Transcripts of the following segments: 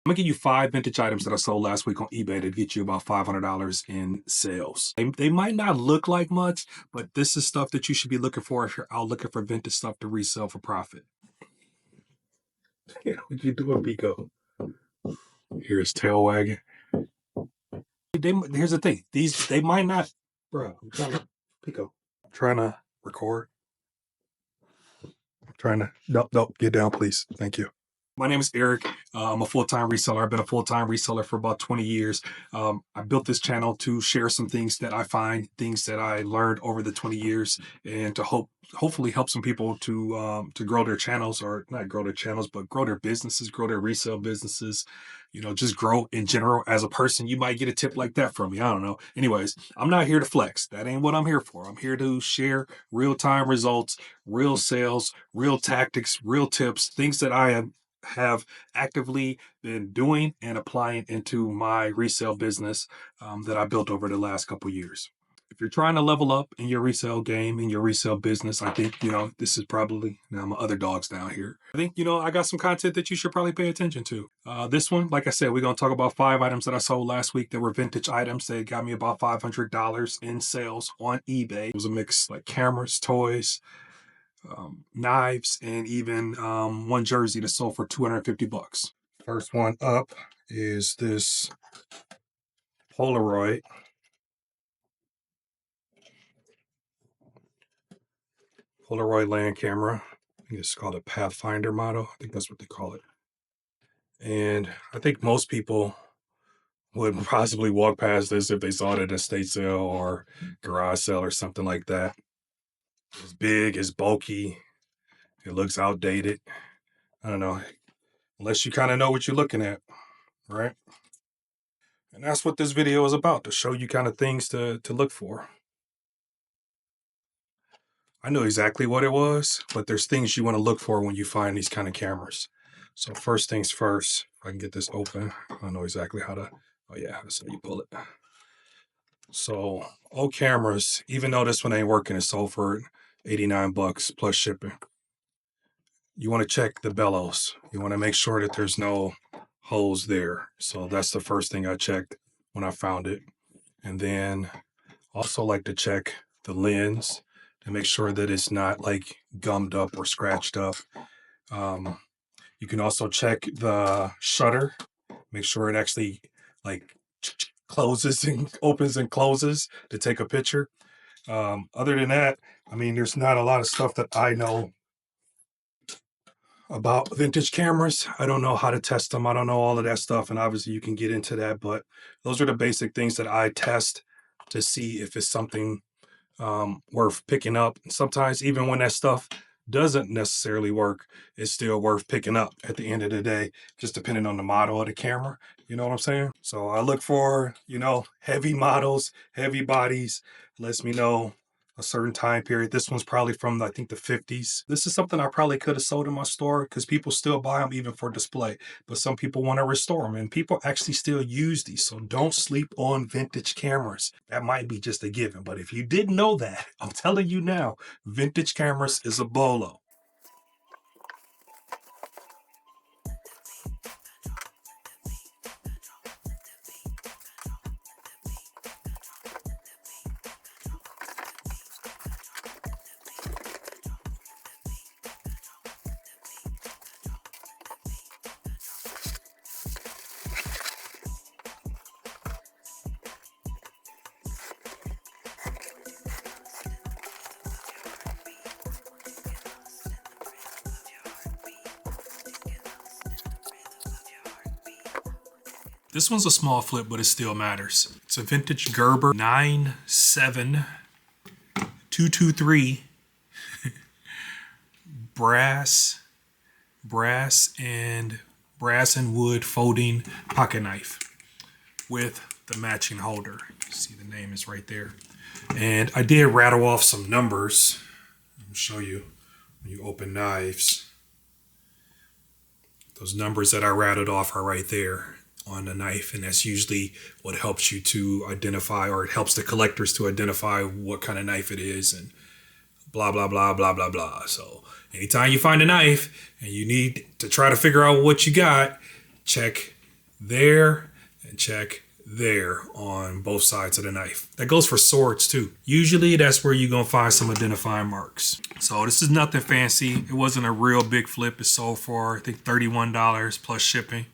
I'm gonna give you 5 vintage items that I sold last week on eBay to get you about $500 in sales. They might not look like much, but this is stuff that you should be looking for if you're out looking for vintage stuff to resell for profit. Yeah, what you doing, Pico? Here's tail wagging. Here's the thing. They might not, bro. I'm trying to, Pico. I'm trying to record. I'm trying to. Nope. Get down, please. Thank you. My name is Eric. I'm a full-time reseller. I've been a full-time reseller for about 20 years. I built this channel to share some things that I find, things that I learned over the 20 years, and to hopefully help some people to grow their channels, or not grow their channels, but grow their businesses, grow their resale businesses. Just grow in general as a person. You might get a tip like that from me. I don't know. Anyways, I'm not here to flex. That ain't what I'm here for. I'm here to share real-time results, real sales, real tactics, real tips, things that I have actively been doing and applying into my resale business that I built over the last couple years. If you're trying to level up in your resale game, in your resale business, I think, this is probably, now my other dog's down here. I think, I got some content that you should probably pay attention to. This one, like I said, we're going to talk about 5 items that I sold last week that were vintage items. They got me about $500 in sales on eBay. It was a mix like cameras, toys, knives, and even one jersey that sold for $250. First one up is this Polaroid land camera. I think it's called a Pathfinder model. I think that's what they call it. And I think most people would possibly walk past this if they saw it at a estate sale or garage sale or something like that. It's big, it's bulky, it looks outdated. I don't know, unless you kind of know what you're looking at, right? And that's what this video is about, to show you kind of things to look for. I know exactly what it was, but there's things you want to look for when you find these kind of cameras. So first things first, if I can get this open, I know exactly how to, oh yeah, that's how you pull it. So old cameras, even though this one ain't working, it's sold for $89 plus shipping. You want to check the bellows. You want to make sure that there's no holes there. So that's the first thing I checked when I found it. And then also like to check the lens to make sure that it's not like gummed up or scratched up. You can also check the shutter, make sure it actually like closes and opens and closes to take a picture. Other than that, I mean, there's not a lot of stuff that I know about vintage cameras. I don't know how to test them. I don't know all of that stuff. And obviously you can get into that, but those are the basic things that I test to see if it's something worth picking up. Sometimes even when that stuff doesn't necessarily work, it's still worth picking up at the end of the day, just depending on the model of the camera. You know what I'm saying? So I look for, heavy models, heavy bodies. Lets me know a certain time period. This one's probably from, I think, the 50s. This is something I probably could have sold in my store because people still buy them even for display. But some people want to restore them, and people actually still use these. So don't sleep on vintage cameras. That might be just a given. But if you didn't know that, I'm telling you now, vintage cameras is a bolo. This one's a small flip, but it still matters. It's a vintage Gerber 97223 brass and wood folding pocket knife with the matching holder. See, the name is right there. And I did rattle off some numbers. I'll show you when you open knives. Those numbers that I rattled off are right there on the knife, and that's usually what helps you to identify, or it helps the collectors to identify what kind of knife it is, and blah blah blah blah blah blah. So anytime you find a knife and you need to try to figure out what you got, check there and check there on both sides of the knife. That goes for swords too. Usually that's where you're gonna find some identifying marks. So this is nothing fancy. It wasn't a real big flip. It sold for, I think, $31 plus shipping.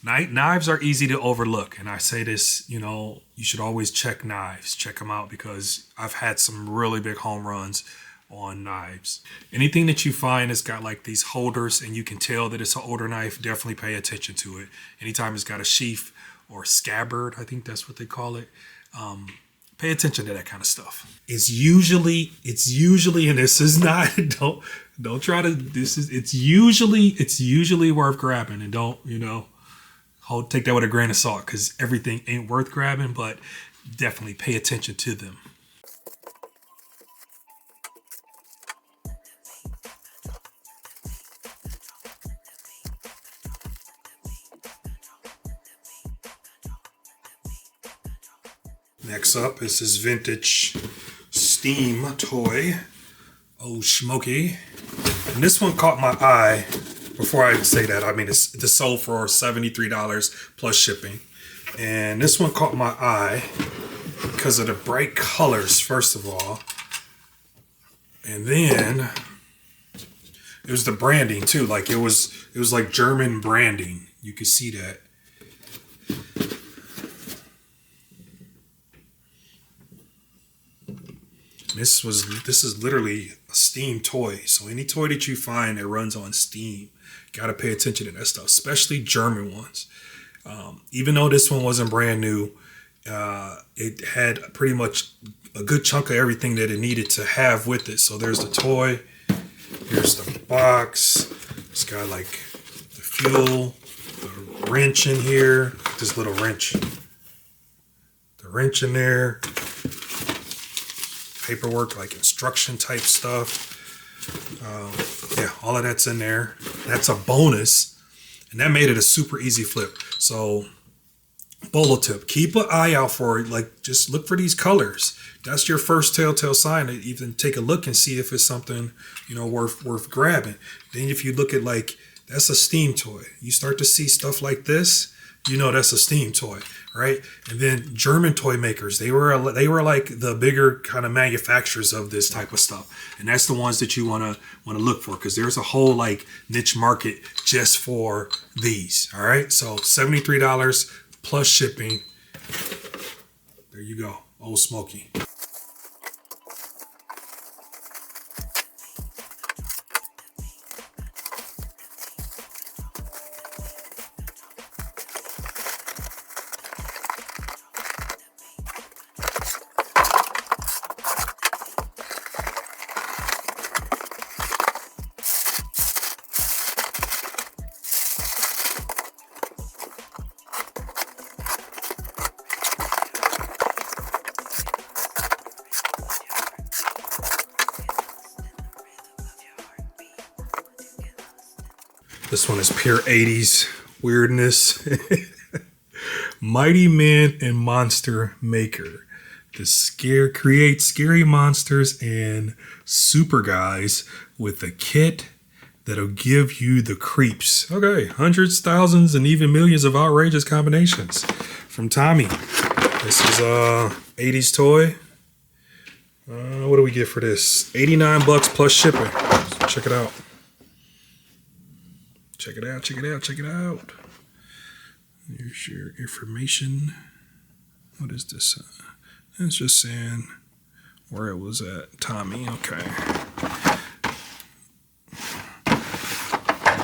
Knives are easy to overlook. And I say this, you know, you should always check knives. Check them out because I've had some really big home runs on knives. Anything that you find that's got like these holders and you can tell that it's an older knife, definitely pay attention to it. Anytime it's got a sheath or scabbard, I think that's what they call it. Pay attention to that kind of stuff. It's usually, and this is not, don't try to, it's usually worth grabbing, and don't, you know, take that with a grain of salt because everything ain't worth grabbing, but definitely pay attention to them. Next up is this vintage steam toy. Oh, smoky. And this one caught my eye. Before I say that, I mean, it's sold for $73 plus shipping. And this one caught my eye because of the bright colors, first of all. And then it was the branding too. Like it was like German branding. You could see that. This is literally a Steam toy. So any toy that you find that runs on Steam, gotta pay attention to that stuff, especially German ones. Even though this one wasn't brand new, it had pretty much a good chunk of everything that it needed to have with it. So there's the toy, here's the box. It's got like the fuel, the wrench in here, this little wrench, the wrench in there. Paperwork, like instruction type stuff. Yeah, all of that's in there. That's a bonus, and that made it a super easy flip. So, bolo tip: keep an eye out for it. Like, just look for these colors. That's your first telltale sign to even take a look and see if it's something, you know, worth grabbing. Then, if you look at like that's a Steam toy, you start to see stuff like this. You know that's a Steam toy, right? And then German toy makers, they were like the bigger kind of manufacturers of this type of stuff, and that's the ones that you want to look for because there's a whole like niche market just for these. All right, so $73 plus shipping. There you go, Old Smoky. This one is pure 80s weirdness. Mighty Man and Monster Maker. Create scary monsters and super guys with a kit that'll give you the creeps. Okay, hundreds, thousands, and even millions of outrageous combinations from Tommy. This is a 80s toy. What do we get for this? $89 plus shipping. So check it out. Check it out, check it out, check it out. Here's your information. What is this? It's just saying where it was at. Tommy, okay.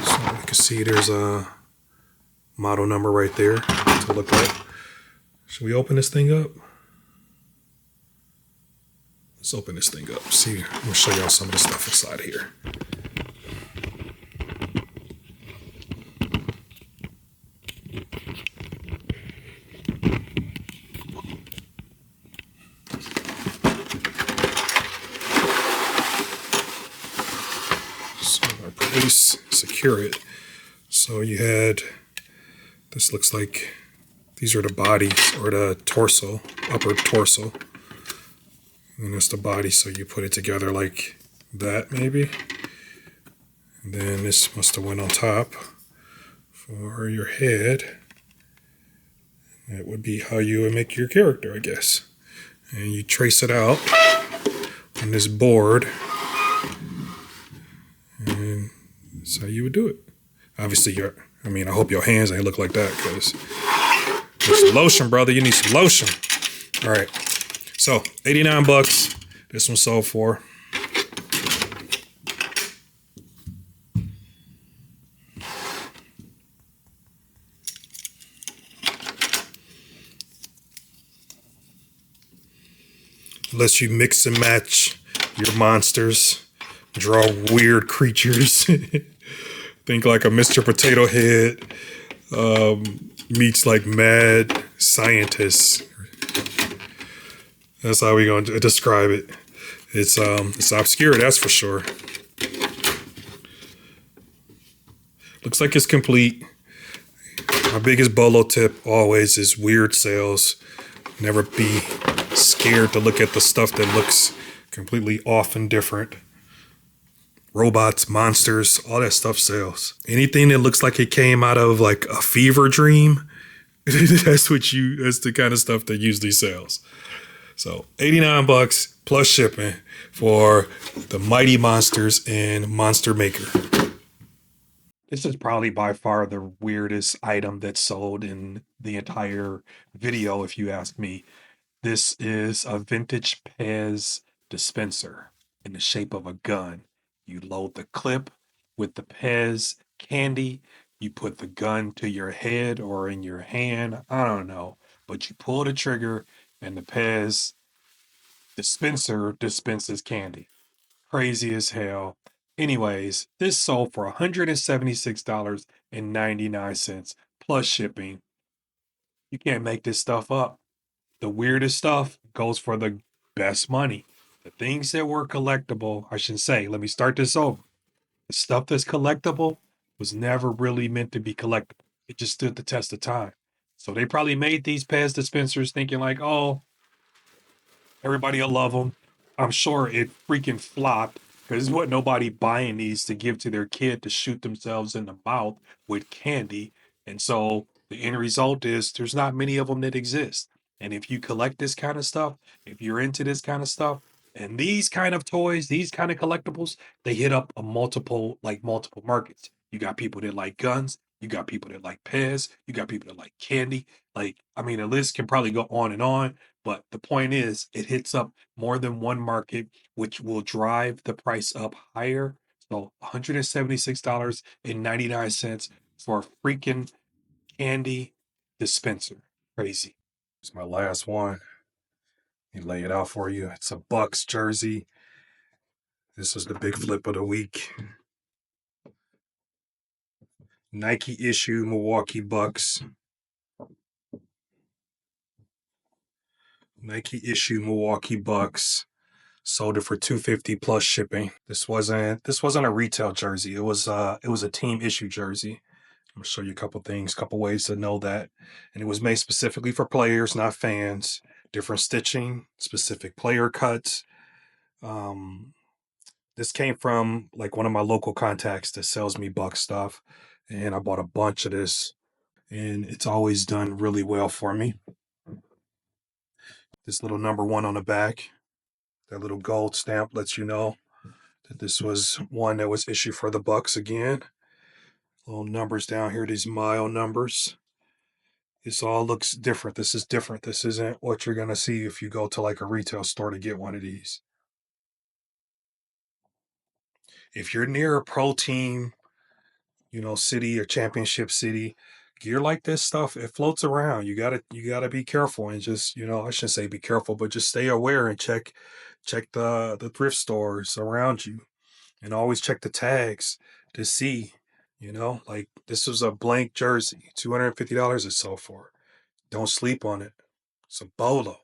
So you can see there's a model number right there to look up. Should we open this thing up? Let's open this thing up. See, I'm gonna show y'all some of the stuff inside here. Secure it. So you had, this looks like these are the bodies or the torso, upper torso, and that's the body. So you put it together like that maybe, and then this must have went on top for your head. That would be how you would make your character, I guess. And you trace it out on this board. And that's how you would do it. Obviously, I hope your hands ain't look like that, because there's some lotion, brother. You need some lotion. All right. So, $89. This one sold for. Lets you mix and match your monsters. Draw weird creatures. Think like a Mr. Potato Head meets like mad scientists. That's how we going to describe it. It's obscure, that's for sure. Looks like it's complete. My biggest bolo tip always is weird sales. Never be scared to look at the stuff that looks completely off and different. Robots, monsters, all that stuff sells. Anything that looks like it came out of like a fever dream, that's the kind of stuff that usually sells. So $89 plus shipping for the Mighty Monsters and Monster Maker. This is probably by far the weirdest item that's sold in the entire video, if you ask me. This is a vintage Pez dispenser in the shape of a gun. You load the clip with the Pez candy. You put the gun to your head or in your hand. I don't know. But you pull the trigger and the Pez dispenser dispenses candy. Crazy as hell. Anyways, this sold for $176.99 plus shipping. You can't make this stuff up. The weirdest stuff goes for the best money. The things that were collectible, I should say, let me start this over. The stuff that's collectible was never really meant to be collectible. It just stood the test of time. So they probably made these Pez dispensers thinking like, oh, everybody will love them. I'm sure it freaking flopped because there's what nobody buying these to give to their kid to shoot themselves in the mouth with candy. And so the end result is there's not many of them that exist. And if you collect this kind of stuff, if you're into this kind of stuff, and these kind of toys, these kind of collectibles, they hit up a multiple markets. You got people that like guns, you got people that like Pez, you got people that like candy. The list can probably go on and on. But the point is, it hits up more than one market, which will drive the price up higher. So $176.99 for a freaking candy dispenser. Crazy. It's my last one. Let me lay it out for you. It's a Bucks jersey. This was the big flip of the week. Nike issue Milwaukee Bucks. Nike issue Milwaukee Bucks. Sold it for $250 plus shipping. This wasn't a retail jersey. It was a team issue jersey. I'm gonna show you a couple things, couple ways to know that. And it was made specifically for players, not fans. Different stitching, specific player cuts. This came from like one of my local contacts that sells me Buck stuff, and I bought a bunch of this, and it's always done really well for me. This little number 1 on the back, that little gold stamp lets you know that this was one that was issued for the Bucks again. Little numbers down here, these mile numbers. This all looks different. This is different. This isn't what you're going to see if you go to like a retail store to get one of these. If you're near a pro team, city or championship city, gear like this stuff, it floats around. You gotta be careful and just, I shouldn't say be careful, but just stay aware and check the thrift stores around you, and always check the tags to see, like this was a blank jersey, $250 or so for. Don't sleep on it. It's a bolo.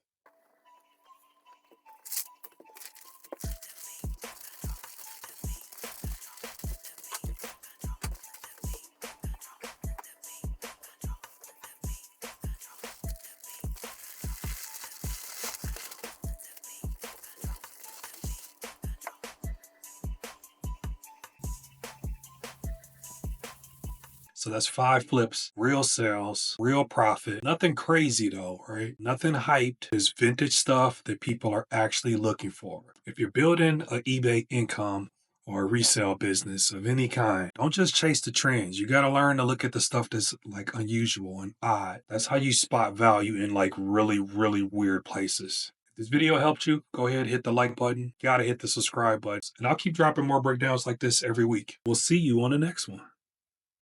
So that's 5 flips, real sales, real profit. Nothing crazy though, right? Nothing hyped. It's vintage stuff that people are actually looking for. If you're building an eBay income or a resale business of any kind, don't just chase the trends. You got to learn to look at the stuff that's like unusual and odd. That's how you spot value in like really, really weird places. If this video helped you, go ahead, hit the like button. Gotta hit the subscribe button. And I'll keep dropping more breakdowns like this every week. We'll see you on the next one.